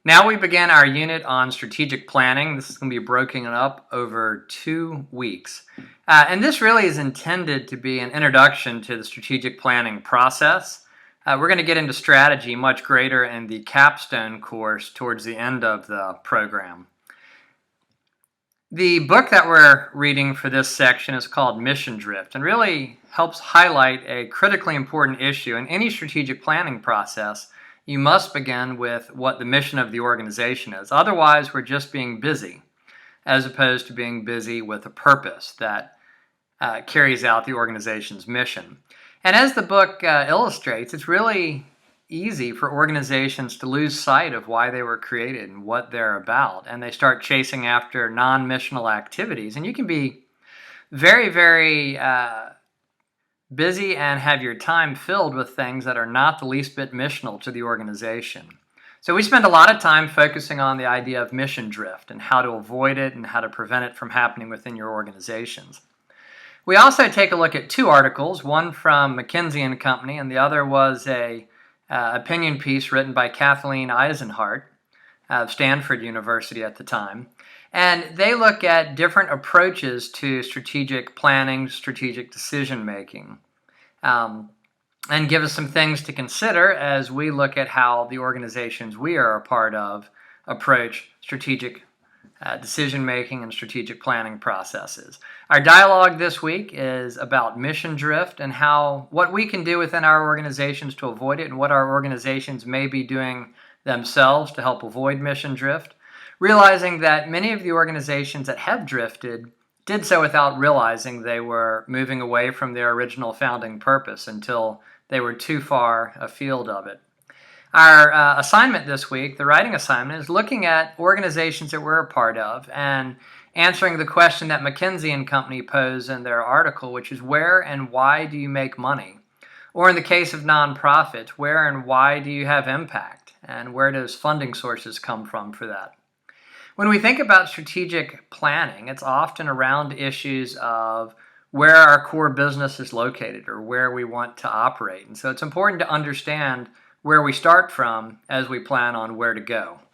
Now we begin our unit on strategic planning. This is going to be broken up over 2 weeks. And this really is intended to be an introduction to the strategic planning process. We're going to get into strategy much greater in the capstone course towards the end of the program. The book that we're reading for this section is called Mission Drift and really helps highlight a critically important issue in any strategic planning process. You must begin with what the mission of the organization is. Otherwise, we're just being busy, as opposed to being busy with a purpose that carries out the organization's mission. And as the book illustrates, it's really easy for organizations to lose sight of why they were created and what they're about, and they start chasing after non-missional activities. And you can be very, very busy and have your time filled with things that are not the least bit missional to the organization. So we spend a lot of time focusing on the idea of mission drift and how to avoid it and how to prevent it from happening within your organizations. We also take a look at 2 articles, one from McKinsey & Company, and the other was a opinion piece written by Kathleen Eisenhart of Stanford University at the time. And they look at different approaches to strategic planning, strategic decision making, and give us some things to consider as we look at how the organizations we are a part of approach strategic decision making and strategic planning processes. Our dialogue this week is about mission drift and what we can do within our organizations to avoid it and what our organizations may be doing themselves to help avoid mission drift, realizing that many of the organizations that have drifted did so without realizing they were moving away from their original founding purpose until they were too far afield of it. Our assignment this week, the writing assignment, is looking at organizations that we're a part of and answering the question that McKinsey & Company posed in their article, which is where and why do you make money? Or in the case of nonprofits, where and why do you have impact? And where does funding sources come from for that? When we think about strategic planning, it's often around issues of where our core business is located or where we want to operate. And so it's important to understand where we start from as we plan on where to go.